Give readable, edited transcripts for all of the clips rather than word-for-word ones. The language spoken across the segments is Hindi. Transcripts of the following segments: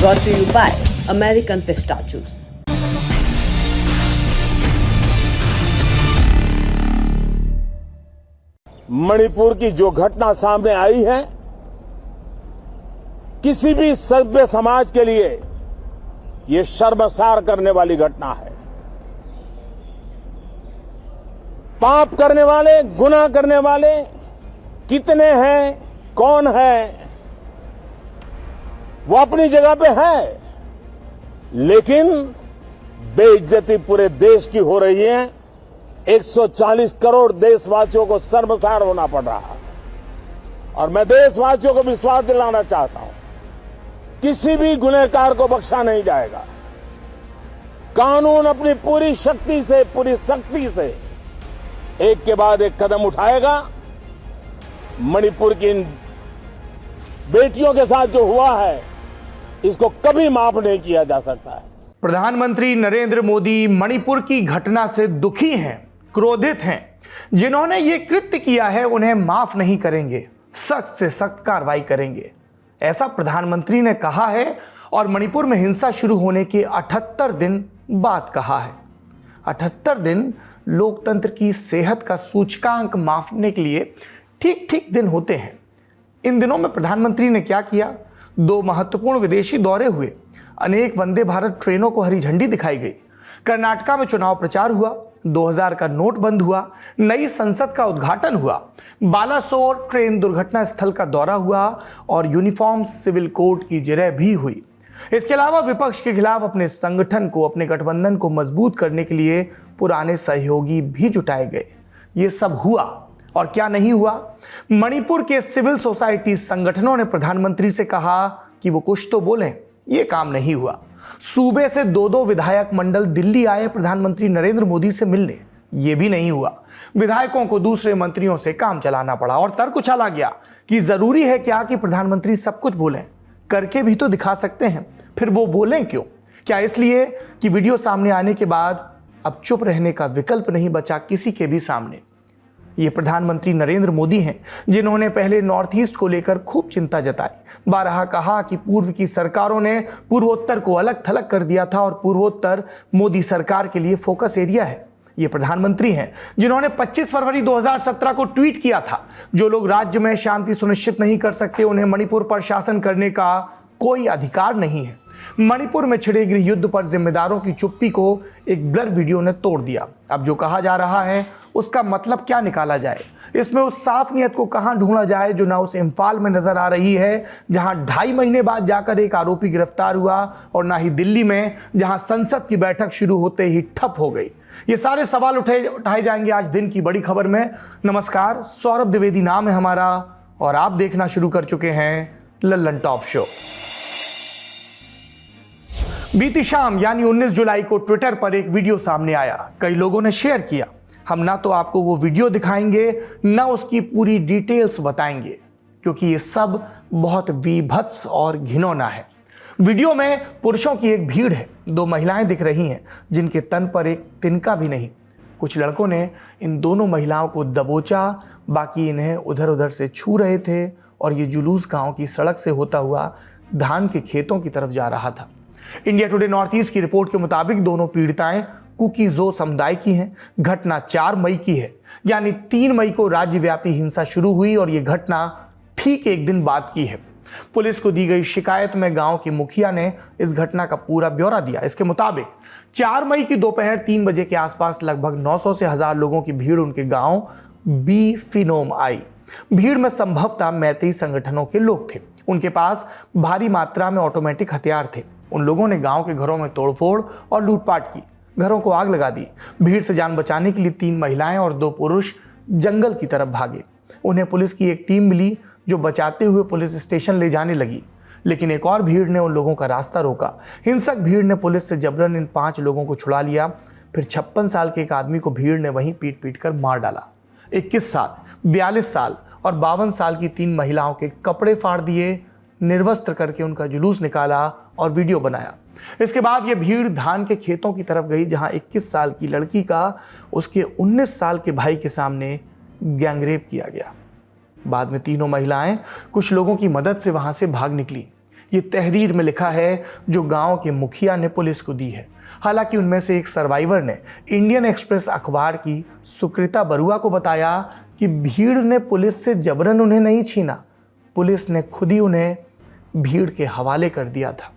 Brought to you by American Pistachios. Manipur की जो घटना सामने आई है, किसी भी सभ्य समाज के लिए ये शर्मसार करने वाली घटना है। पाप करने वाले, गुनाह करने वाले कितने हैं, कौन है, वो अपनी जगह पे है, लेकिन बेइज्जती पूरे देश की हो रही है। 140 करोड़ देशवासियों को शर्मसार होना पड़ रहा है। और मैं देशवासियों को विश्वास दिलाना चाहता हूं, किसी भी गुनहगार को बख्शा नहीं जाएगा। कानून अपनी पूरी शक्ति से, पूरी सख्ती से एक के बाद एक कदम उठाएगा। मणिपुर की इन बेटियों के साथ जो हुआ है, इसको कभी माफ नहीं किया जा सकता है। प्रधानमंत्री नरेंद्र मोदी मणिपुर की घटना से दुखी हैं, क्रोधित हैं। जिन्होंने ये कृत्य किया है उन्हें माफ नहीं करेंगे, सख्त से सख्त कार्रवाई करेंगे, ऐसा प्रधानमंत्री ने कहा है। और मणिपुर में हिंसा शुरू होने के 78 दिन बाद कहा है। 78 दिन लोकतंत्र की सेहत का सूचकांक मापने के लिए ठीक ठीक दिन होते हैं। इन दिनों में प्रधानमंत्री ने क्या किया? 2 महत्वपूर्ण विदेशी दौरे हुए, अनेक वंदे भारत ट्रेनों को हरी झंडी दिखाई गई, कर्नाटका में चुनाव प्रचार हुआ, 2000 का नोट बंद हुआ, नई संसद का उद्घाटन हुआ, बालासोर ट्रेन दुर्घटना स्थल का दौरा हुआ और यूनिफॉर्म सिविल कोड की जिरह भी हुई। इसके अलावा विपक्ष के खिलाफ अपने संगठन को, अपने गठबंधन को मजबूत करने के लिए पुराने सहयोगी भी जुटाए गए। ये सब हुआ और क्या नहीं हुआ? मणिपुर के सिविल सोसाइटी संगठनों ने प्रधानमंत्री से कहा कि वो कुछ तो बोलें। ये काम नहीं हुआ। सूबे से 2 विधायक मंडल दिल्ली आए प्रधानमंत्री नरेंद्र मोदी से मिलने, ये भी नहीं हुआ। विधायकों को दूसरे मंत्रियों से काम चलाना पड़ा और तर्क उछाला गया कि जरूरी है क्या कि प्रधानमंत्री सब कुछ बोलें, करके भी तो दिखा सकते हैं, फिर वो बोलें क्यों? क्या इसलिए कि वीडियो सामने आने के बाद अब चुप रहने का विकल्प नहीं बचा किसी के भी सामने? ये प्रधानमंत्री नरेंद्र मोदी हैं जिन्होंने पहले नॉर्थ ईस्ट को लेकर खूब चिंता जताई, बारहा कहा कि पूर्व की सरकारों ने पूर्वोत्तर को अलग थलग कर दिया था और पूर्वोत्तर मोदी सरकार के लिए फोकस एरिया है। ये प्रधानमंत्री हैं जिन्होंने 25 फरवरी 2017 को ट्वीट किया था, जो लोग राज्य में शांति सुनिश्चित नहीं कर सकते उन्हें मणिपुर पर शासन करने का कोई अधिकार नहीं है। मणिपुर में छिड़े गृह युद्ध पर जिम्मेदारों की चुप्पी को एक ब्लर वीडियो ने तोड़ दिया। अब जो कहा जा रहा है उसका मतलब क्या निकाला जाए? इसमें उस साफ नियत को कहां ढूंढा जाए जो ना उस इम्फाल में नजर आ रही है जहां 2.5 महीने बाद जाकर एक आरोपी गिरफ्तार हुआ, और ना ही दिल्ली में जहां संसद की बैठक शुरू होते ही ठप हो गई। ये सारे सवाल उठाए जाएंगे आज दिन की बड़ी खबर में। नमस्कार, सौरभ द्विवेदी नाम है हमारा और आप देखना शुरू कर चुके हैं लल्लन टॉप शो। बीती शाम यानी 19 जुलाई को ट्विटर पर एक वीडियो सामने आया, कई लोगों ने शेयर किया। हम ना तो आपको वो वीडियो दिखाएंगे ना उसकी पूरी डिटेल्स बताएंगे, क्योंकि ये सब बहुत विभत्स और घिनौना है। वीडियो में पुरुषों की एक भीड़ है, 2 महिलाएं दिख रही हैं जिनके तन पर एक तिनका भी नहीं। कुछ लड़कों ने इन दोनों महिलाओं को दबोचा, बाकी इन्हें उधर उधर से छू रहे थे और ये जुलूस गांव की सड़क से होता हुआ धान के खेतों की तरफ जा रहा था। इंडिया टुडे नॉर्थ ईस्ट की रिपोर्ट के मुताबिक दोनों पीड़िताएं कुकी-जो समुदाय की हैं। घटना 4 मई की है, यानी 3 मई को राज्यव्यापी हिंसा शुरू हुई और यह घटना ठीक एक दिन बाद की है। पुलिस को दी गई शिकायत में गांव के मुखिया ने इस घटना का पूरा ब्यौरा दिया। इसके मुताबिक 4 मई की दोपहर 3 बजे के आसपास लगभग 900 से 1000 लोगों की भीड़ उनके गांव बीफिनोम आई। भीड़ में संभवतः मैतेई संगठनों के लोग थे। उनके पास भारी मात्रा में ऑटोमेटिक हथियार थे। उन लोगों ने गांव के घरों में तोड़फोड़ और लूटपाट की, घरों को आग लगा दी। भीड़ से जान बचाने के लिए 3 महिलाएं और 2 पुरुष जंगल की तरफ भागे। उन्हें पुलिस की एक टीम मिली जो बचाते हुए पुलिस स्टेशन ले जाने लगी, लेकिन एक और भीड़ ने उन लोगों का रास्ता रोका। हिंसक भीड़ ने पुलिस से जबरन इन 5 लोगों को छुड़ा लिया। फिर 56 साल के एक आदमी को भीड़ ने वहीं पीट पीट कर मार डाला। 21 साल, 42 साल और 52 साल की 3 महिलाओं के कपड़े फाड़ दिए, निर्वस्त्र करके उनका जुलूस निकाला और वीडियो बनाया। इसके बाद यह भीड़ धान के खेतों की तरफ गई, जहां 21 साल की लड़की का उसके 19 साल के भाई के सामने गैंगरेप किया गया। बाद में तीनों महिलाएं कुछ लोगों की मदद से वहां से भाग निकली। ये तहरीर में लिखा है जो गांव के मुखिया ने पुलिस को दी है। हालांकि उनमें से एक सर्वाइवर ने इंडियन एक्सप्रेस अखबार की सुकृता बरुआ को बताया कि भीड़ ने पुलिस से जबरन उन्हें नहीं छीना, पुलिस ने खुद ही उन्हें भीड़ के हवाले कर दिया था।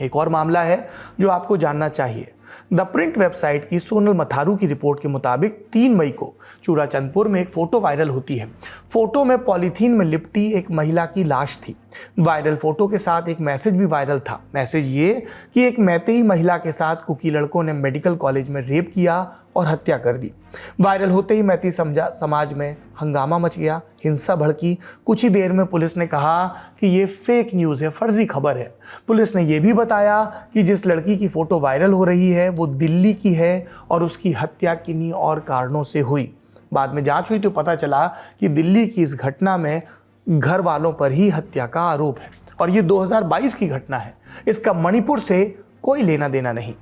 एक और मामला है जो आपको जानना चाहिए। द प्रिंट वेबसाइट की सोनल मथारू की रिपोर्ट के मुताबिक 3 मई को चूड़ाचंदपुर में एक फोटो वायरल होती है। फोटो में पॉलीथीन में लिपटी एक महिला की लाश थी। वायरल फोटो के साथ एक मैसेज भी वायरल था। मैसेज ये कि एक मैतेई महिला के साथ कुकी लड़कों ने मेडिकल कॉलेज में रेप किया और हत्या कर दी। वायरल होते ही मैती समाज में हंगामा मच गया, हिंसा भड़की। कुछ ही देर में पुलिस ने कहा कि ये फेक न्यूज़ है, फर्जी खबर है। पुलिस ने यह भी बताया कि जिस लड़की की फोटो वायरल हो रही है वो दिल्ली की है और उसकी हत्या किन्हीं और कारणों से हुई। बाद में जांच हुई तो पता चला कि दिल्ली की इस घटना में घर वालों पर ही हत्या का आरोप है और ये 2022 की घटना है। इसका मणिपुर से कोई लेना देना नहीं,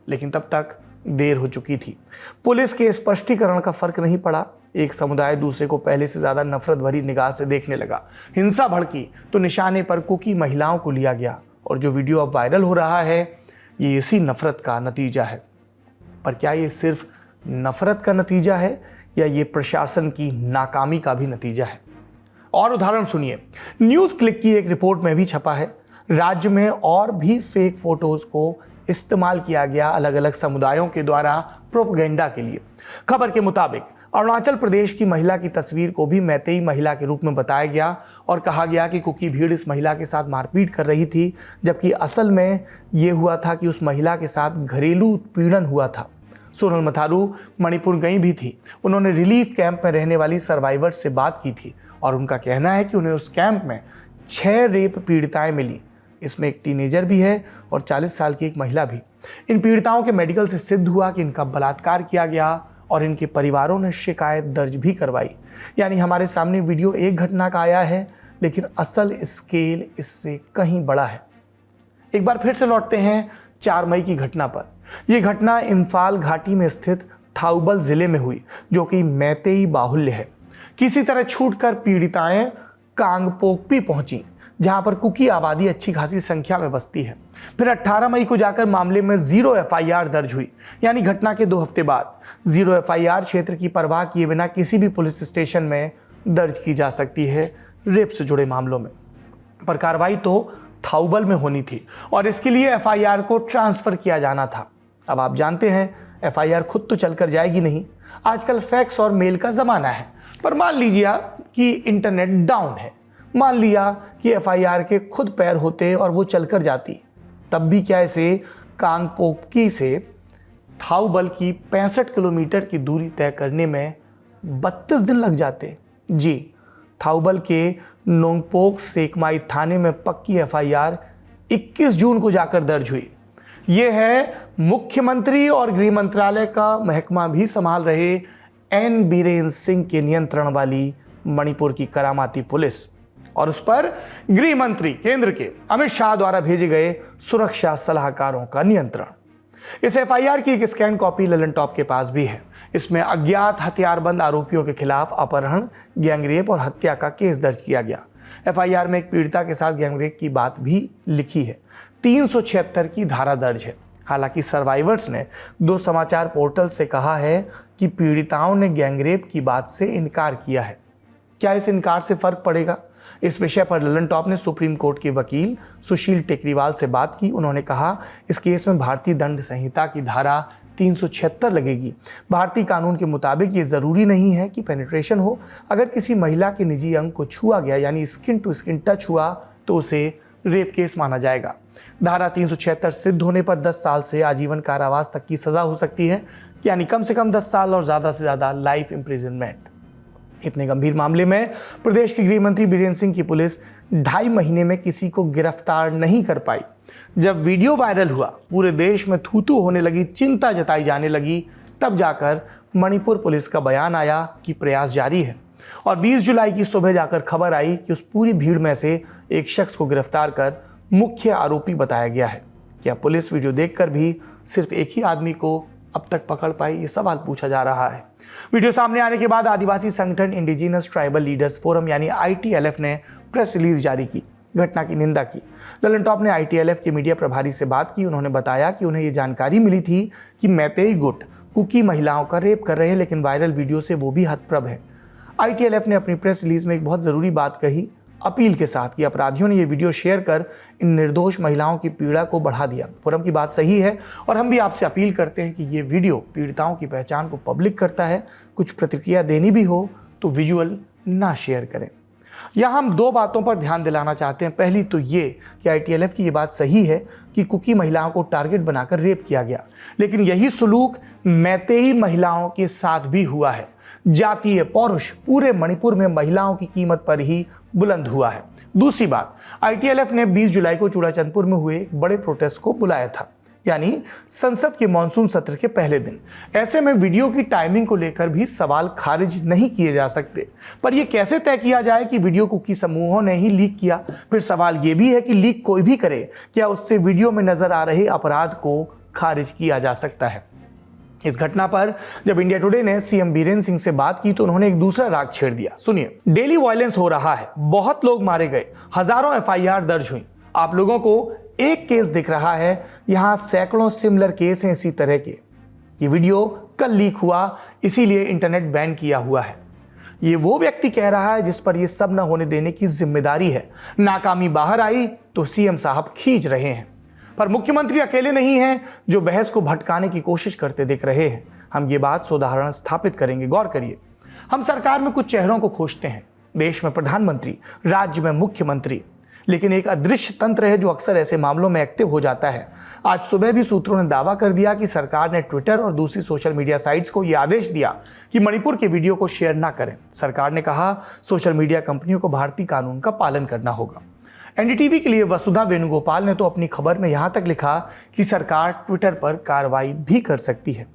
लेकिन तब तक देर हो चुकी थी। पुलिस के स्पष्टीकरण का फर्क नहीं पड़ा। एक समुदाय दूसरे को पहले से ज्यादा नफरत भरी निगाह से देखने लगा। हिंसा भड़की तो निशाने पर कुकी महिलाओं को लिया गया और जो वीडियो अब वायरल हो रहा है ये इसी नफरत का नतीजा है। पर क्या ये सिर्फ नफरत का नतीजा है या ये प्रशासन की नाकामी का भी नतीजा है? और उदाहरण सुनिए। न्यूज़ क्लिक की एक रिपोर्ट में भी छपा है, राज्य में और भी फेक फोटोज को इस्तेमाल किया गया अलग अलग समुदायों के द्वारा प्रोपेगेंडा के लिए। खबर के मुताबिक अरुणाचल प्रदेश की महिला की तस्वीर को भी मैतेई महिला के रूप में बताया गया और कहा गया कि कुकी भीड़ इस महिला के साथ मारपीट कर रही थी, जबकि असल में यह हुआ था कि उस महिला के साथ घरेलू उत्पीड़न हुआ था। सोनल मथारू मणिपुर गई भी थी। उन्होंने रिलीफ कैंप में रहने वाली सर्वाइवर से बात की थी और उनका कहना है कि उन्हें उस कैंप में 6 रेप पीड़िताएं मिली। इसमें एक टीनेजर भी है और 40 साल की एक महिला भी। इन पीड़िताओं के मेडिकल से सिद्ध हुआ कि इनका बलात्कार किया गया और इनके परिवारों ने शिकायत दर्ज भी करवाई। यानी हमारे सामने वीडियो एक घटना का आया है, लेकिन असल स्केल इससे कहीं बड़ा है। एक बार फिर से लौटते हैं 4 मई की घटना पर। यह घटना इम्फाल घाटी में स्थित थाउबल जिले में हुई, जो कि मैतेई बाहुल्य है। किसी तरह छूटकर पीड़िताएं कांगपोकपी पहुंची, जहां पर कुकी आबादी अच्छी खासी संख्या में बसती है। फिर 18 मई को जाकर मामले में 0 FIR दर्ज हुई। यानी घटना के 2 हफ्ते बाद 0 FIR क्षेत्र की परवाह किए बिना किसी भी पुलिस स्टेशन में दर्ज की जा सकती है रेप से जुड़े मामलों में। पर कार्रवाई तो थाउबल में होनी थी और इसके लिए FIR को ट्रांसफर किया जाना था। अब आप जानते हैं FIR खुद तो चलकर जाएगी नहीं। आजकल फैक्स और मेल का जमाना है। पर मान लीजिए कि इंटरनेट डाउन है, मान लिया कि FIR के खुद पैर होते और वो चलकर जाती, तब भी क्या इसे कांगपोकपी से थाउबल की 65 किलोमीटर की दूरी तय करने में 32 दिन लग जाते? जी, थाउबल के नोंगपोक सेकमाई थाने में पक्की FIR 21 जून को जाकर दर्ज हुई। ये है मुख्यमंत्री और गृह मंत्रालय का महकमा भी संभाल रहे एन बीरेन सिंह के नियंत्रण वाली मणिपुर की करामाती पुलिस और उस पर गृह मंत्री केंद्र के अमित शाह द्वारा भेजे गए सुरक्षा सलाहकारों का नियंत्रण। इस FIR की एक स्कैन कॉपी ललन टॉप के पास भी है। इसमें अज्ञात हथियारबंद आरोपियों के खिलाफ अपहरण, गैंगरेप और हत्या का केस दर्ज किया गया। FIR में एक पीड़िता के साथ गैंगरेप की बात भी लिखी है। 376 की धारा दर्ज है। हालांकि सर्वाइवर्स ने 2 समाचार पोर्टल से कहा है कि पीड़िताओं ने गैंगरेप की बात से इनकार किया है। क्या इस इनकार से फर्क पड़ेगा? इस विषय पर ललन टॉप ने सुप्रीम कोर्ट के वकील सुशील टेकरीवाल से बात की। उन्होंने कहा इस केस में भारतीय दंड संहिता की धारा 376 लगेगी। भारतीय कानून के मुताबिक ये जरूरी नहीं है कि पेनिट्रेशन हो। अगर किसी महिला के निजी अंग को छुआ गया यानी स्किन टू स्किन टच हुआ तो उसे रेप केस माना जाएगा। धारा 376 सिद्ध होने पर 10 साल से आजीवन कारावास तक की सजा हो सकती है, यानी कम से कम 10 साल और ज़्यादा से ज़्यादा लाइफ इम्प्रिजनमेंट। इतने गंभीर मामले में प्रदेश के गृह मंत्री बीरेन सिंह की पुलिस 2.5 महीने में किसी को गिरफ्तार नहीं कर पाई। जब वीडियो वायरल हुआ, पूरे देश में थू-थू होने लगी, चिंता जताई जाने लगी, तब जाकर मणिपुर पुलिस का बयान आया कि प्रयास जारी है और 20 जुलाई की सुबह जाकर खबर आई कि उस पूरी भीड़ में से एक शख्स को गिरफ्तार कर मुख्य आरोपी बताया गया है। क्या पुलिस वीडियो देखकर भी सिर्फ एक ही आदमी को अब तक पकड़ पाई? ये सवाल पूछा जा रहा है। वीडियो सामने आने के बाद आदिवासी संगठन इंडिजिनस ट्राइबल लीडर्स फोरम यानी ITLF ने प्रेस रिलीज जारी की। घटना की निंदा की। ललन टॉप ने आईटीएलएफ के मीडिया प्रभारी से बात की। उन्होंने बताया कि उन्हें ये जानकारी मिली थी कि मैतेई गुट कुकी महिलाओं का रेप कर रहे हैं, लेकिन वायरल वीडियो से वो भी हतप्रभ है। आईटीएलएफ ने अपनी प्रेस रिलीज में एक बहुत ज़रूरी बात कही, अपील के साथ कि अपराधियों ने ये वीडियो शेयर कर इन निर्दोष महिलाओं की पीड़ा को बढ़ा दिया। फोरम की बात सही है और हम भी आपसे अपील करते हैं कि ये वीडियो पीड़िताओं की पहचान को पब्लिक करता है। कुछ प्रतिक्रिया देनी भी हो तो विजुअल ना शेयर करें। यहाँ हम दो बातों पर ध्यान दिलाना चाहते हैं। पहली तो ये कि आईटीएलएफ की ये बात सही है कि कुकी महिलाओं को टारगेट बनाकर रेप किया गया, लेकिन यही सलूक मैतेई महिलाओं के साथ भी हुआ है। जातीय पौरुष पूरे मणिपुर में महिलाओं की कीमत पर ही बुलंद हुआ है। दूसरी बात, आईटीएलएफ ने 20 जुलाई को चूड़ाचंदपुर में हुए एक बड़े प्रोटेस्ट को बुलाया था, यानी संसद के मॉनसून सत्र के पहले दिन। ऐसे में वीडियो की टाइमिंग को लेकर भी सवाल खारिज नहीं किए जा सकते। पर यह कैसे तय किया जाए कि वीडियो कुकी समूहों ने ही लीक किया? फिर सवाल यह भी है कि लीक कोई भी करे, क्या उससे वीडियो में नजर आ रहे अपराध को खारिज किया जा सकता है? इस घटना पर जब इंडिया टुडे ने सीएम बीरेन सिंह से बात की तो उन्होंने एक दूसरा राग छेड़ दिया। सुनिए, डेली वायलेंस हो रहा है, बहुत लोग मारे गए, हजारों एफआईआर दर्ज हुई। आप लोगों को एक केस दिख रहा है, यहां सैकड़ों सिमिलर केस हैं इसी तरह के। ये वीडियो कल लीक हुआ, इसीलिए इंटरनेट बैन किया हुआ है। ये वो व्यक्ति कह रहा है जिस पर ये सब न होने देने की जिम्मेदारी है। नाकामी बाहर आई तो सीएम साहब खींच रहे हैं, पर मुख्यमंत्री अकेले नहीं हैं जो बहस को भटकाने की कोशिश करते दिख रहे हैं। हम ये बात सोदाहरण स्थापित करेंगे। गौर करिए, हम सरकार में कुछ चेहरों को खोजते हैं, देश में प्रधानमंत्री, राज्य में मुख्यमंत्री, लेकिन एक अदृश्य तंत्र है जो अक्सर ऐसे मामलों में एक्टिव हो जाता है। आज सुबह भी सूत्रों ने दावा कर दिया कि सरकार ने ट्विटर और दूसरी सोशल मीडिया साइट्स को यह आदेश दिया कि मणिपुर के वीडियो को शेयर ना करें। सरकार ने कहा सोशल मीडिया कंपनियों को भारतीय कानून का पालन करना होगा। एनडीटीवी के लिए वसुधा वेणुगोपाल ने तो अपनी खबर में यहां तक लिखा कि सरकार ट्विटर पर कार्रवाई भी कर सकती है।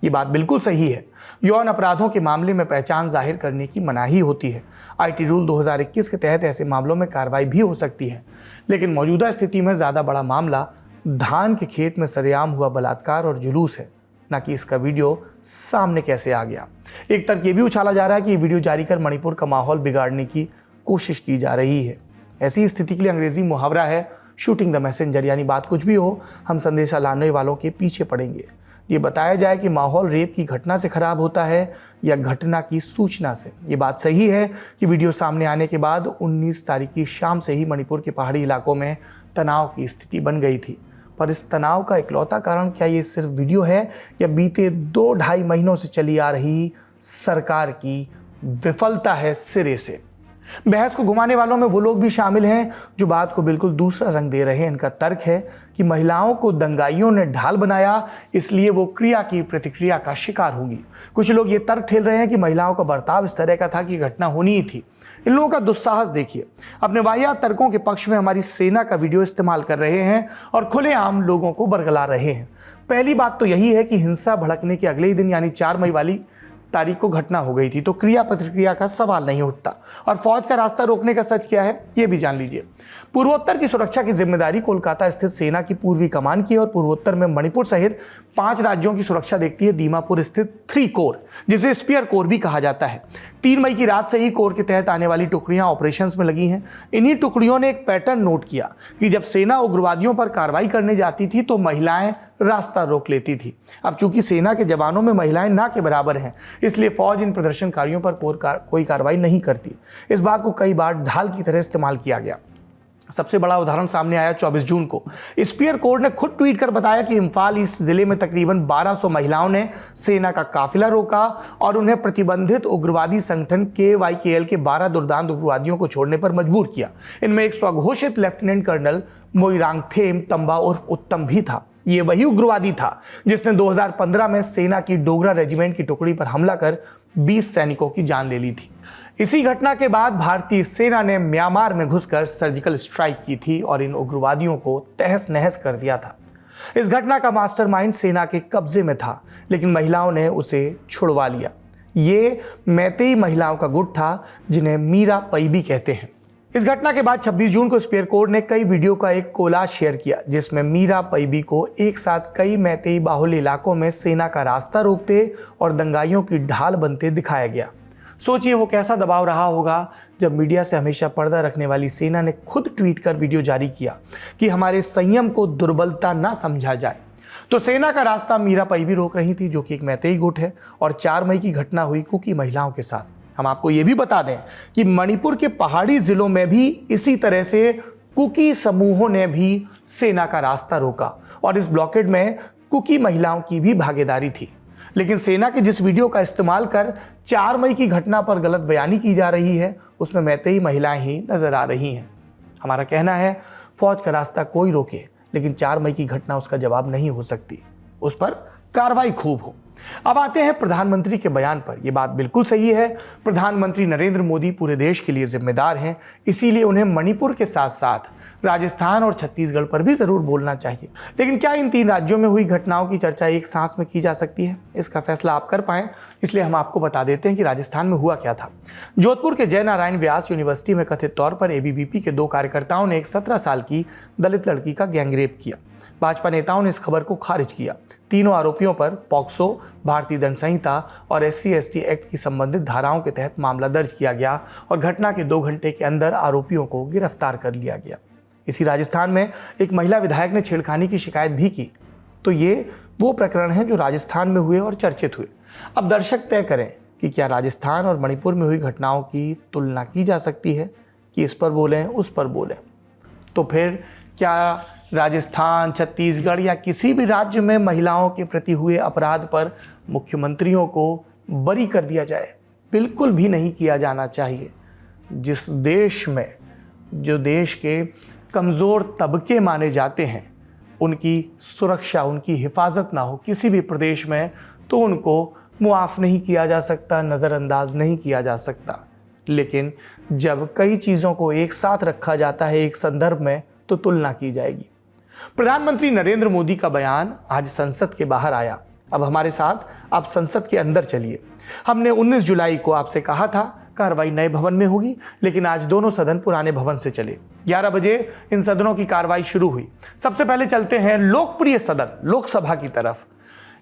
ये बात बिल्कुल सही है। यौन अपराधों के मामले में पहचान जाहिर करने की मनाही होती है। आईटी रूल 2021 के तहत ऐसे मामलों में कार्रवाई भी हो सकती है, लेकिन मौजूदा स्थिति में ज्यादा बड़ा मामला धान के खेत में सरेआम हुआ बलात्कार और जुलूस है, ना कि इसका वीडियो सामने कैसे आ गया। एक तर्क ये भी उछाला जा रहा है कि ये वीडियो जारी कर मणिपुर का माहौल बिगाड़ने की कोशिश की जा रही है। ऐसी स्थिति के लिए अंग्रेजी मुहावरा है शूटिंग द मैसेंजर, यानी बात कुछ भी हो हम संदेशा लाने वालों के पीछे पड़ेंगे। ये बताया जाए कि माहौल रेप की घटना से खराब होता है या घटना की सूचना से। ये बात सही है कि वीडियो सामने आने के बाद 19 तारीख की शाम से ही मणिपुर के पहाड़ी इलाकों में तनाव की स्थिति बन गई थी। पर इस तनाव का इकलौता कारण क्या ये सिर्फ वीडियो है या बीते 2-2.5 महीनों से चली आ रही सरकार की विफलता है सिरे से? बहस को घुमाने वालों में वो लोग भी शामिल हैं जो बात को बिल्कुल दूसरा रंग दे रहे हैं। इनका तर्क है कि महिलाओं को दंगाइयों ने ढाल बनाया, इसलिए वो क्रिया की प्रतिक्रिया का शिकार होंगी। कुछ लोग ये तर्क ठेल रहे हैं कि महिलाओं का बर्ताव इस तरह का था कि घटना होनी ही थी। इन लोगों का दुस्साहस देखिए, अपने वाहियात तर्कों के पक्ष में हमारी सेना का वीडियो इस्तेमाल कर रहे हैं और खुलेआम लोगों को बरगला रहे हैं। पहली बात तो यही है कि हिंसा भड़कने के अगले ही दिन यानी 4 मई वाली तारीख को घटना हो गई थी, तो क्रिया प्रतिक्रिया का सवाल नहीं उठता। और फौज का रास्ता रोकने का सच क्या है ये भी जान लीजिए। पूर्वोत्तर की सुरक्षा की जिम्मेदारी कोलकाता स्थित सेना की पूर्वी कमान की और पूर्वोत्तर में मणिपुर सहित 5 राज्यों की सुरक्षा देखती है दीमापुर स्थित 3 कोर, जिसे स्पीयर कोर भी कहा जाता है। 3 मई की रात से ही कोर के तहत आने वाली टुकड़ियां ऑपरेशंस में लगी हैं। इन्हीं टुकड़ियों ने एक पैटर्न नोट किया कि जब सेना उग्रवादियों पर कार्रवाई करने जाती थी तो महिलाएं रास्ता रोक लेती थी। अब चूंकि सेना के जवानों में महिलाएं ना के बराबर हैं, इसलिए फौज इन प्रदर्शनकारियों पर कोई कार्रवाई नहीं करती। इस बात को कई बार ढाल की तरह इस्तेमाल किया गया। सबसे बड़ा उदाहरण सामने आया 24 जून को। स्पीयर कोर ने खुद ट्वीट कर बताया कि इम्फाल ईस्ट जिले में तकरीबन 1200 महिलाओं ने सेना का काफिला रोका और उन्हें प्रतिबंधित उग्रवादी संगठन KYKL के 12 दुर्दांत उग्रवादियों को छोड़ने पर मजबूर किया। इनमें एक स्वघोषित लेफ्टिनेंट कर्नल मोइरांगथेम तंबा उर्फ उत्तम भी था। ये वही उग्रवादी था जिसने 2015 में सेना की डोगरा रेजिमेंट की टुकड़ी पर हमला कर 20 सैनिकों की जान ले ली थी। इसी घटना के बाद भारतीय सेना ने म्यांमार में घुसकर सर्जिकल स्ट्राइक की थी और इन उग्रवादियों को तहस नहस कर दिया था। इस घटना का मास्टरमाइंड सेना के कब्जे में था, लेकिन महिलाओं ने उसे छुड़वा लिया। ये मैतेई महिलाओं का गुट था जिन्हें मीरा पैबी कहते हैं। इस घटना के बाद 26 जून को स्पीयर कोर ने कई वीडियो का एक कोलाज शेयर किया जिसमें मीरा पैबी को एक साथ कई मैतेई बाहुल्य इलाकों में सेना का रास्ता रोकते और दंगाइयों की ढाल बनते दिखाया गया। सोचिए वो कैसा दबाव रहा होगा जब मीडिया से हमेशा पर्दा रखने वाली सेना ने खुद ट्वीट कर वीडियो जारी किया कि हमारे संयम को दुर्बलता ना समझा जाए। तो सेना का रास्ता मीराबाई भी रोक रही थी, जो कि एक मैतेई गुट है, और 4 मई की घटना हुई कुकी महिलाओं के साथ। हम आपको ये भी बता दें कि मणिपुर के पहाड़ी जिलों में भी इसी तरह से कुकी समूहों ने भी सेना का रास्ता रोका और इस ब्लॉकेड में कुकी महिलाओं की भी भागीदारी थी। लेकिन सेना के जिस वीडियो का इस्तेमाल कर 4 मई की घटना पर गलत बयानी की जा रही है, उसमें मैतेई महिलाएं ही नजर आ रही हैं। हमारा कहना है फौज का रास्ता कोई रोके, लेकिन 4 मई की घटना उसका जवाब नहीं हो सकती, उस पर कार्रवाई खूब हो। अब आते हैं प्रधानमंत्री के बयान पर। यह बात बिल्कुल सही है, प्रधानमंत्री नरेंद्र मोदी पूरे देश के लिए जिम्मेदार हैं, इसीलिए उन्हें मणिपुर के साथ साथ राजस्थान और छत्तीसगढ़ पर भी जरूर बोलना चाहिए। लेकिन क्या इन 3 राज्यों में हुई घटनाओं की चर्चा एक सांस में की जा सकती है? इसका फैसला आप कर पाएं, इसलिए हम आपको बता देते हैं कि राजस्थान में हुआ क्या था। जोधपुर के जय नारायण व्यास यूनिवर्सिटी में कथित तौर पर एबीवीपी के 2 कार्यकर्ताओं ने एक 17 साल की दलित लड़की का गैंगरेप किया। भाजपा नेताओं ने इस खबर को खारिज किया। तीनों आरोपियों पर पॉक्सो, भारतीय दंड संहिता और SC/ST एक्ट की संबंधित धाराओं के तहत मामला दर्ज किया गया और घटना के 2 घंटे के अंदर आरोपियों को गिरफ्तार कर लिया गया। इसी राजस्थान में एक महिला विधायक ने छेड़खानी की शिकायत भी की। तो ये वो प्रकरण हैं जो राजस्थान में हुए और चर्चित हुए। अब दर्शक तय करें कि क्या राजस्थान और मणिपुर में हुई घटनाओं की तुलना की जा सकती है कि इस पर बोलें उस पर बोलें। तो फिर क्या राजस्थान, छत्तीसगढ़ या किसी भी राज्य में महिलाओं के प्रति हुए अपराध पर मुख्यमंत्रियों को बरी कर दिया जाए? बिल्कुल भी नहीं किया जाना चाहिए। जिस देश में जो देश के कमज़ोर तबके माने जाते हैं, उनकी सुरक्षा, उनकी हिफाजत ना हो किसी भी प्रदेश में, तो उनको मुआफ़ नहीं किया जा सकता, नज़रअंदाज नहीं किया जा सकता। लेकिन जब कई चीज़ों को एक साथ रखा जाता है एक संदर्भ में, तो तुलना की जाएगी। प्रधानमंत्री नरेंद्र मोदी का बयान आज संसद के बाहर आया। अब हमारे साथ आप संसद के अंदर चलिए। हमने 19 जुलाई को आपसे कहा था कार्रवाई नए भवन में होगी, लेकिन आज दोनों सदन पुराने भवन से चले। 11 बजे इन सदनों की कार्रवाई शुरू हुई। सबसे पहले चलते हैं लोकप्रिय सदन लोकसभा की तरफ।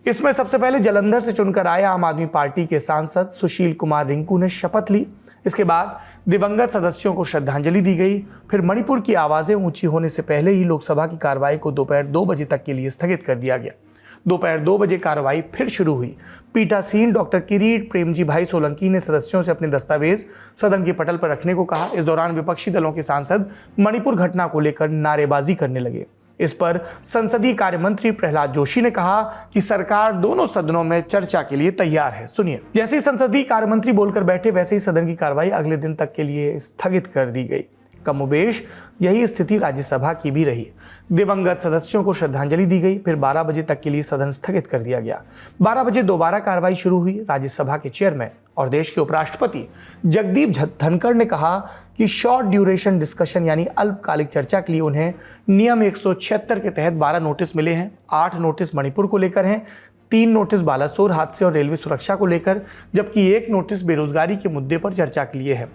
इसमें सबसे पहले जालंधर से चुनकर आए आम आदमी पार्टी के सांसद सुशील कुमार रिंकू ने शपथ ली। इसके बाद दिवंगत सदस्यों को श्रद्धांजलि दी गई। फिर मणिपुर की आवाजें ऊंची होने से पहले ही लोकसभा की कार्रवाई को दोपहर 2 बजे तक के लिए स्थगित कर दिया गया। दोपहर 2 बजे कार्रवाई फिर शुरू हुई। पीठासीन डॉक्टर किरीट प्रेमजी भाई सोलंकी ने सदस्यों से अपने दस्तावेज सदन के पटल पर रखने को कहा। इस दौरान विपक्षी दलों के सांसद मणिपुर घटना को लेकर नारेबाजी करने लगे। इस पर संसदीय कार्य मंत्री प्रहलाद जोशी ने कहा कि सरकार दोनों सदनों में चर्चा के लिए तैयार है। सुनिए, जैसे ही संसदीय कार्य मंत्री बोलकर बैठे, वैसे ही सदन की कार्रवाई अगले दिन तक के लिए स्थगित कर दी गई। कमोबेश यही स्थिति राज्यसभा की भी रही। दिवंगत सदस्यों को श्रद्धांजलि दी गई। फिर 12 बजे तक के लिए सदन स्थगित कर दिया गया। 12 बजे दोबारा कार्रवाई शुरू हुई। राज्यसभा के चेयरमैन और देश के उपराष्ट्रपति जगदीप धनखड़ ने कहा कि शॉर्ट ड्यूरेशन डिस्कशन यानी अल्पकालिक चर्चा के लिए उन्हें नियम 176 के तहत 12 नोटिस मिले हैं। 8 नोटिस मणिपुर को लेकर हैं, 3 नोटिस बालासोर हादसे और रेलवे सुरक्षा को लेकर, जबकि 1 नोटिस बेरोजगारी के मुद्दे पर चर्चा के लिए है।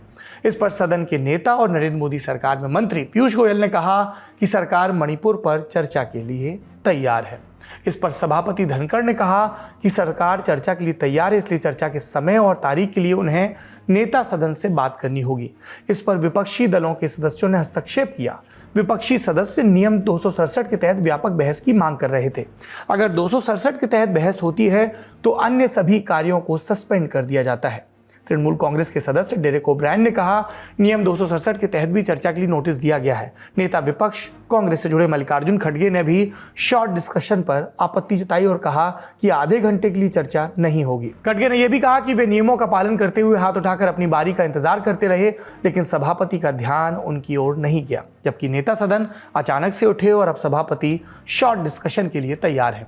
इस पर सदन के नेता और नरेंद्र मोदी सरकार में मंत्री पीयूष गोयल ने कहा कि सरकार मणिपुर पर चर्चा के लिए तैयार है। इस पर सभापति धनखड़ ने कहा कि सरकार चर्चा के लिए तैयार है, इसलिए चर्चा के समय और तारीख के लिए उन्हें नेता सदन से बात करनी होगी। इस पर विपक्षी दलों के सदस्यों ने हस्तक्षेप किया। विपक्षी सदस्य नियम 267 के तहत व्यापक बहस की मांग कर रहे थे। अगर 267 के तहत बहस होती है तो अन्य सभी कार्यों को सस्पेंड कर दिया जाता है। तृणमूल कांग्रेस के सदस्य डेरेक ओब्रायन ने कहा नियम 267 के तहत भी चर्चा के लिए नोटिस दिया गया है। नेता विपक्ष कांग्रेस से जुड़े मल्लिकार्जुन खड़गे ने भी शॉर्ट डिस्कशन पर आपत्ति जताई और कहा कि आधे घंटे के लिए चर्चा नहीं होगी। खड़गे ने यह भी कहा कि वे नियमों का पालन करते हुए हाथ उठाकर अपनी बारी का इंतजार करते रहे, लेकिन सभापति का ध्यान उनकी ओर नहीं गया, जबकि नेता सदन अचानक से उठे और अब सभापति शॉर्ट डिस्कशन के लिए तैयार है।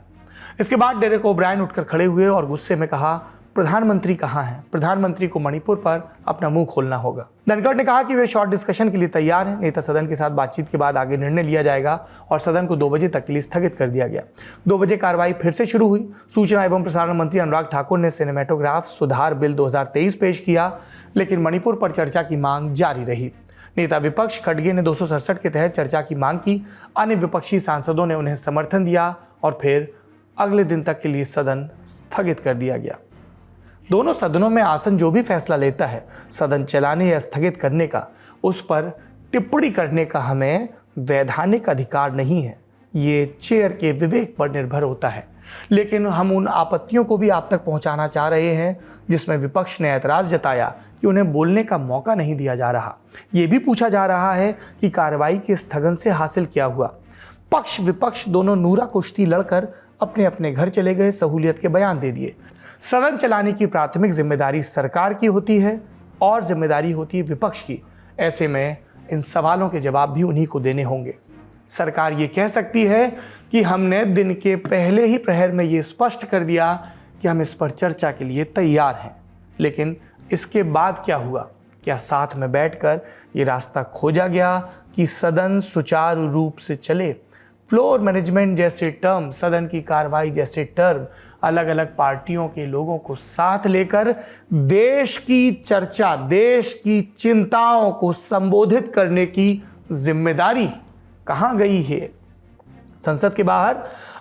इसके बाद डेरेक ओब्रायन उठकर खड़े हुए और गुस्से में कहा प्रधानमंत्री कहाँ हैं? प्रधानमंत्री को मणिपुर पर अपना मुंह खोलना होगा। धनखड़ ने कहा कि वे शॉर्ट डिस्कशन के लिए तैयार हैं। नेता सदन के साथ बातचीत के बाद आगे निर्णय लिया जाएगा और सदन को 2 बजे तक के लिए स्थगित कर दिया गया। 2 बजे कार्रवाई फिर से शुरू हुई। सूचना एवं प्रसारण मंत्री अनुराग ठाकुर ने सिनेमेटोग्राफ सुधार बिल 2023 पेश किया, लेकिन मणिपुर पर चर्चा की मांग जारी रही। नेता विपक्ष खड़गे ने 267 के तहत चर्चा की मांग की। अन्य विपक्षी सांसदों ने उन्हें समर्थन दिया और फिर अगले दिन तक के लिए सदन स्थगित कर दिया गया। दोनों सदनों में आसन जो भी फैसला लेता है सदन चलाने या स्थगित करने का, उस पर टिप्पणी करने का हमें वैधानिक अधिकार नहीं है। ये चेयर के विवेक पर निर्भर होता है। लेकिन हम उन आपत्तियों को भी आप तक पहुंचाना चाह रहे हैं जिसमें विपक्ष ने ऐतराज जताया कि उन्हें बोलने का मौका नहीं दिया जा रहा। ये भी पूछा जा रहा है कि कार्रवाई के स्थगन से हासिल क्या हुआ। पक्ष विपक्ष दोनों नूरा कुश्ती लड़कर अपने अपने घर चले गए, सहूलियत के बयान दे दिए। सदन चलाने की प्राथमिक जिम्मेदारी सरकार की होती है और जिम्मेदारी होती है विपक्ष की। ऐसे में इन सवालों के जवाब भी उन्हीं को देने होंगे। सरकार ये कह सकती है कि हमने दिन के पहले ही प्रहर में ये स्पष्ट कर दिया कि हम इस पर चर्चा के लिए तैयार हैं। लेकिन इसके बाद क्या हुआ? क्या साथ में बैठकर ये रास्ता खोजा गया कि सदन सुचारू रूप से चले? फ्लोर मैनेजमेंट जैसे टर्म, सदन की कार्रवाई जैसे टर्म, अलग अलग पार्टियों के लोगों को साथ लेकर देश की चर्चा, देश की चिंताओं को संबोधित करने की जिम्मेदारी कहां गई है? संसद के बाहर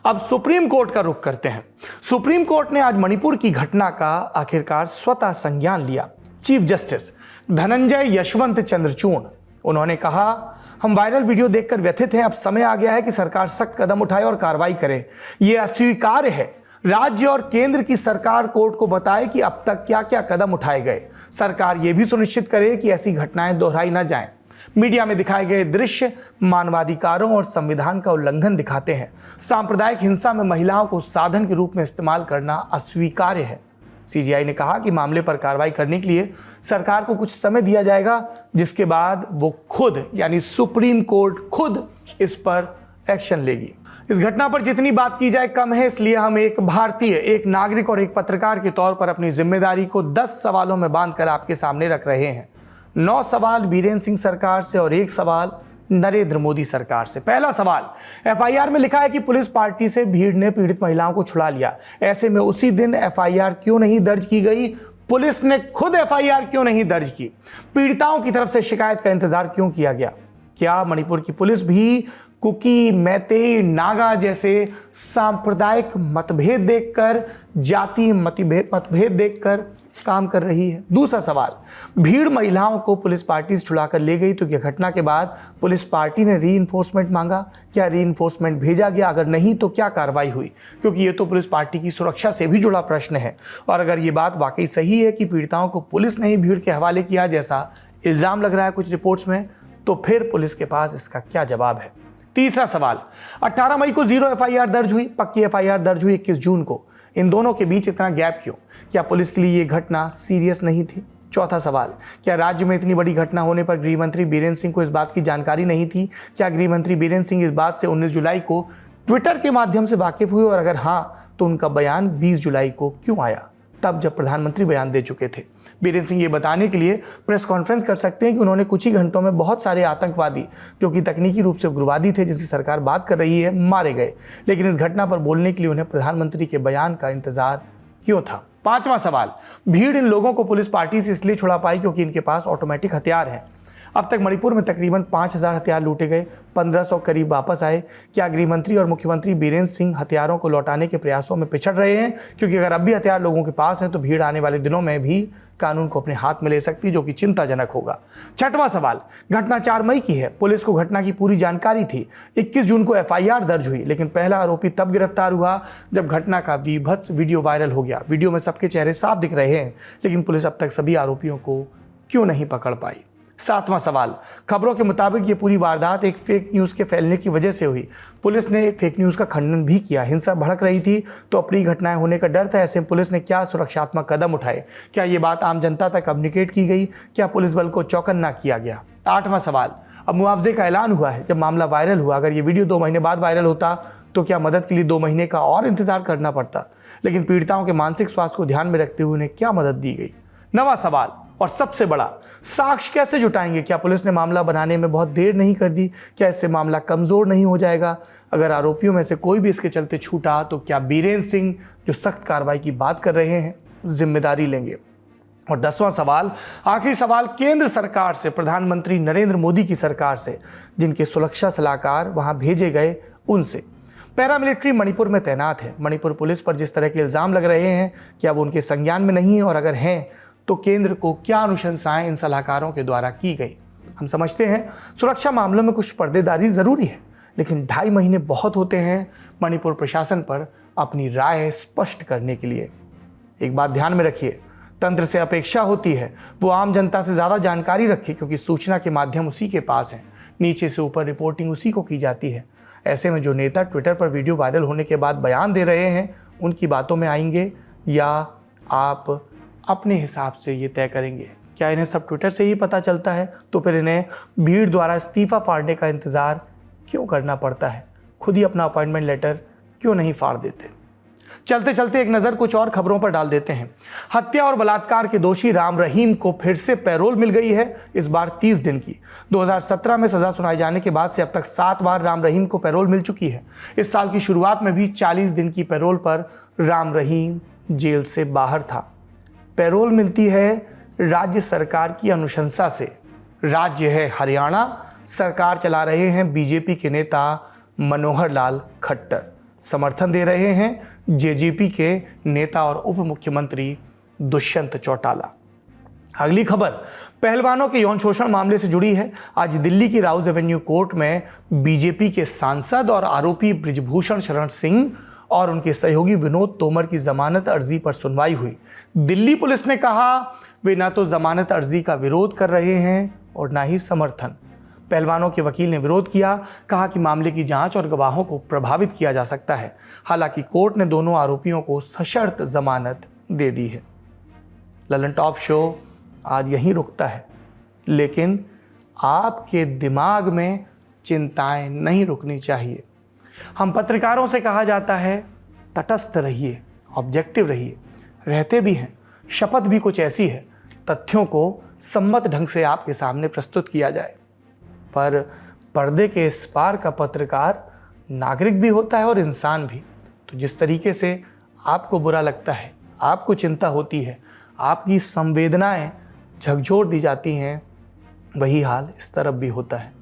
अब सुप्रीम कोर्ट का रुख करते हैं। सुप्रीम कोर्ट ने आज मणिपुर की घटना का आखिरकार स्वतः संज्ञान लिया। चीफ जस्टिस धनंजय यशवंत चंद्रचूड़, उन्होंने कहा, हम वायरल वीडियो देखकर व्यथित हैं। अब समय आ गया है कि सरकार सख्त कदम उठाए और कार्रवाई करे। यह अस्वीकार्य है। राज्य और केंद्र की सरकार कोर्ट को बताए कि अब तक क्या क्या कदम उठाए गए। सरकार यह भी सुनिश्चित करे कि ऐसी घटनाएं दोहराई न जाएं। मीडिया में दिखाए गए दृश्य मानवाधिकारों और संविधान का उल्लंघन दिखाते हैं। सांप्रदायिक हिंसा में महिलाओं को साधन के रूप में इस्तेमाल करना अस्वीकार्य है। सीजीआई ने कहा कि मामले पर कार्रवाई करने के लिए सरकार को कुछ समय दिया जाएगा, जिसके बाद वो खुद यानी सुप्रीम कोर्ट खुद इस पर एक्शन लेगी। इस घटना पर जितनी बात की जाए कम है, इसलिए हम एक भारतीय, एक नागरिक और एक पत्रकार के तौर पर अपनी जिम्मेदारी को 10 सवालों में बांधकर आपके सामने रख रहे हैं। 9 सवाल बीरेन्द्र सिंह सरकार से और 1 सवाल नरेंद्र मोदी सरकार से। पहला सवाल, एफआईआर में लिखा है कि पुलिस पार्टी से भीड़ ने पीड़ित महिलाओं को छुड़ा लिया। ऐसे में उसी दिन एफआईआर क्यों नहीं दर्ज की गई? पुलिस ने खुद एफआईआर क्यों नहीं दर्ज की? पीड़िताओं की तरफ से शिकायत का इंतजार क्यों किया गया? क्या मणिपुर की पुलिस भी कुकी, मैते, नागा जैसे सांप्रदायिक मतभेद देखकर, जाति मतभेद देखकर काम कर रही है? दूसरा सवाल, भीड़ महिलाओं को पुलिस पार्टी से छुड़ाकर ले गई, तो क्या घटना के बाद पुलिस पार्टी ने रीइंफोर्समेंट मांगा? क्या रीइंफोर्समेंट भेजा गया? अगर नहीं तो क्या कार्रवाई हुई? क्योंकि ये तो पुलिस पार्टी की सुरक्षा से भी जुड़ा प्रश्न है। और अगर ये बात वाकई सही है कि पीड़िताओं को पुलिस ने ही भीड़ के हवाले किया जैसा इल्जाम लग रहा है कुछ रिपोर्ट्स में, तो फिर पुलिस के पास इसका क्या जवाब है? तीसरा सवाल, 18 मई को 0 एफआईआर दर्ज हुई, पक्की एफआईआर दर्ज हुई 21 जून को। इन दोनों के बीच इतना गैप क्यों? क्या पुलिस के लिए यह घटना सीरियस नहीं थी? चौथा सवाल, क्या राज्य में इतनी बड़ी घटना होने पर गृह मंत्री बीरेन्द्र सिंह को इस बात की जानकारी नहीं थी? क्या गृह मंत्री बीरेन्द्र सिंह इस बात से 19 जुलाई को ट्विटर के माध्यम से वाकिफ हुए? और अगर हाँ, तो उनका बयान 20 जुलाई को क्यों आया, तब जब प्रधानमंत्री बयान दे चुके थे? बीरेन्द्र सिंह ये बताने के लिए प्रेस कॉन्फ्रेंस कर सकते हैं कि उन्होंने कुछ ही घंटों में बहुत सारे आतंकवादी, जो कि तकनीकी रूप से उग्रवादी थे जिनसे सरकार बात कर रही है, मारे गए। लेकिन इस घटना पर बोलने के लिए उन्हें प्रधानमंत्री के बयान का इंतजार क्यों था? पांचवा सवाल, भीड़ इन लोगों को पुलिस पार्टी से इसलिए छुड़ा पाई क्योंकि इनके पास ऑटोमेटिक हथियार हैं। अब तक मणिपुर में तकरीबन 5000 हथियार लूटे गए, 1500 करीब वापस आए। क्या गृह मंत्री और मुख्यमंत्री बीरेन्द्र सिंह हथियारों को लौटाने के प्रयासों में पिछड़ रहे हैं? क्योंकि अगर अब भी हथियार लोगों के पास हैं तो भीड़ आने वाले दिनों में भी कानून को अपने हाथ में ले सकती है, जो कि चिंताजनक होगा। छठवां सवाल, घटना 4 मई की है, पुलिस को घटना की पूरी जानकारी थी। 21 जून को एफआईआर दर्ज हुई, लेकिन पहला आरोपी तब गिरफ्तार हुआ जब घटना का विभत्स वीडियो वायरल हो गया। वीडियो में सबके चेहरे साफ दिख रहे हैं, लेकिन पुलिस अब तक सभी आरोपियों को क्यों नहीं पकड़ पाई? सातवां सवाल, खबरों के मुताबिक ये पूरी वारदात एक फेक न्यूज़ के फैलने की वजह से हुई। पुलिस ने फेक न्यूज़ का खंडन भी किया। हिंसा भड़क रही थी तो अप्रिय घटनाएं होने का डर था। ऐसे में पुलिस ने क्या सुरक्षात्मक कदम उठाए? क्या ये बात आम जनता तक कम्युनिकेट की गई? क्या पुलिस बल को चौकन्ना किया गया? आठवां सवाल, अब मुआवजे का ऐलान हुआ है। जब मामला वायरल हुआ, अगर ये वीडियो 2 महीने बाद वायरल होता तो क्या मदद के लिए 2 महीने का और इंतजार करना पड़ता? लेकिन पीड़िताओं के मानसिक स्वास्थ्य को ध्यान में रखते हुए उन्हें क्या मदद दी गई? 9वां सवाल और सबसे बड़ा, साक्ष्य कैसे जुटाएंगे? क्या पुलिस ने मामला बनाने में बहुत देर नहीं कर दी? क्या इससे मामला कमजोर नहीं हो जाएगा? अगर आरोपियों में से कोई भी इसके चलते छूटा तो क्या बीरेन्द्र सिंह, जो सख्त कार्रवाई की बात कर रहे हैं, जिम्मेदारी लेंगे? और 10वां सवाल, आखिरी सवाल, केंद्र सरकार से, प्रधानमंत्री नरेंद्र मोदी की सरकार से, जिनके सुरक्षा सलाहकार वहां भेजे गए, उनसे। पैरामिलिट्री मणिपुर में तैनात है। मणिपुर पुलिस पर जिस तरह के इल्ज़ाम लग रहे हैं, क्या वो उनके संज्ञान में नहीं है, और अगर हैं तो केंद्र को क्या अनुशंसाएं इन सलाहकारों के द्वारा की गई। हम समझते हैं सुरक्षा मामलों में कुछ पर्देदारी ज़रूरी है, लेकिन 2.5 महीने बहुत होते हैं मणिपुर प्रशासन पर अपनी राय स्पष्ट करने के लिए। एक बात ध्यान में रखिए, तंत्र से अपेक्षा होती है वो आम जनता से ज़्यादा जानकारी रखे, क्योंकि सूचना के माध्यम उसी के पास हैं, नीचे से ऊपर रिपोर्टिंग उसी को की जाती है। ऐसे में जो नेता ट्विटर पर वीडियो वायरल होने के बाद बयान दे रहे हैं, उनकी बातों में आएंगे या आप अपने हिसाब से ये तय करेंगे? क्या इन्हें सब ट्विटर से ही पता चलता है? तो फिर इन्हें भीड़ द्वारा इस्तीफा फाड़ने का इंतज़ार क्यों करना पड़ता है? खुद ही अपना अपॉइंटमेंट लेटर क्यों नहीं फाड़ देते? चलते चलते एक नज़र कुछ और खबरों पर डाल देते हैं। हत्या और बलात्कार के दोषी राम रहीम को फिर से पैरोल मिल गई है, इस बार 30 दिन की। 2017 में सजा सुनाए जाने के बाद से अब तक 7 बार राम रहीम को पैरोल मिल चुकी है। इस साल की शुरुआत में भी 40 दिन की पैरोल पर राम रहीम जेल से बाहर था। पैरोल मिलती है राज्य सरकार की अनुशंसा से। राज्य है हरियाणा, सरकार चला रहे हैं बीजेपी के नेता मनोहर लाल खट्टर, समर्थन दे रहे हैं जेजेपी के नेता और उप मुख्यमंत्री दुष्यंत चौटाला। अगली खबर पहलवानों के यौन शोषण मामले से जुड़ी है। आज दिल्ली की राउज एवेन्यू कोर्ट में बीजेपी के सांसद और आरोपी बृजभूषण शरण सिंह और उनके सहयोगी विनोद तोमर की जमानत अर्जी पर सुनवाई हुई। दिल्ली पुलिस ने कहा वे न तो जमानत अर्जी का विरोध कर रहे हैं और न ही समर्थन। पहलवानों के वकील ने विरोध किया, कहा कि मामले की जांच और गवाहों को प्रभावित किया जा सकता है। हालांकि कोर्ट ने दोनों आरोपियों को सशर्त जमानत दे दी है। ललन टॉप शो आज यहीं रुकता है, लेकिन आपके दिमाग में चिंताएं नहीं रुकनी चाहिए। हम पत्रकारों से कहा जाता है तटस्थ रहिए, ऑब्जेक्टिव रहिए, रहते भी हैं। शपथ भी कुछ ऐसी है, तथ्यों को सम्मत ढंग से आपके सामने प्रस्तुत किया जाए। पर पर्दे के इस पार का पत्रकार नागरिक भी होता है और इंसान भी। तो जिस तरीके से आपको बुरा लगता है, आपको चिंता होती है, आपकी संवेदनाएं झकझोर दी जाती हैं, वही हाल इस तरफ भी होता है।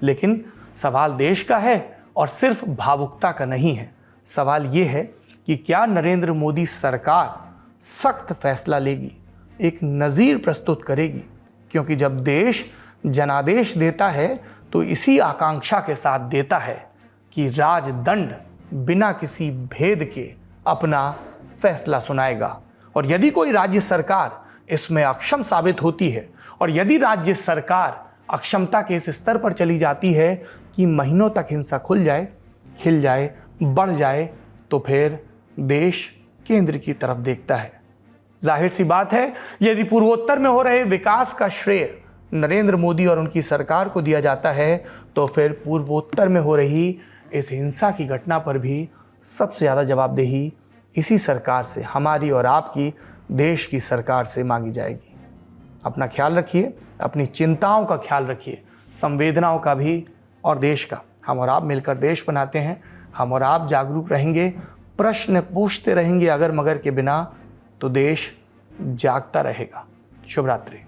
लेकिन सवाल देश का है और सिर्फ भावुकता का नहीं है। सवाल ये है कि क्या नरेंद्र मोदी सरकार सख्त फैसला लेगी, एक नज़ीर प्रस्तुत करेगी? क्योंकि जब देश जनादेश देता है तो इसी आकांक्षा के साथ देता है कि राजदंड बिना किसी भेद के अपना फैसला सुनाएगा। और यदि कोई राज्य सरकार इसमें अक्षम साबित होती है और यदि राज्य सरकार अक्षमता के इस स्तर पर चली जाती है कि महीनों तक हिंसा खुल जाए, खिल जाए, बढ़ जाए, तो फिर देश केंद्र की तरफ देखता है। जाहिर सी बात है, यदि पूर्वोत्तर में हो रहे विकास का श्रेय नरेंद्र मोदी और उनकी सरकार को दिया जाता है, तो फिर पूर्वोत्तर में हो रही इस हिंसा की घटना पर भी सबसे ज़्यादा जवाबदेही इसी सरकार से, हमारी और आपकी देश की सरकार से मांगी जाएगी। अपना ख्याल रखिए, अपनी चिंताओं का ख्याल रखिए, संवेदनाओं का भी और देश का। हम और आप मिलकर देश बनाते हैं। हम और आप जागरूक रहेंगे, प्रश्न पूछते रहेंगे अगर मगर के बिना, तो देश जागता रहेगा। शुभ रात्रि।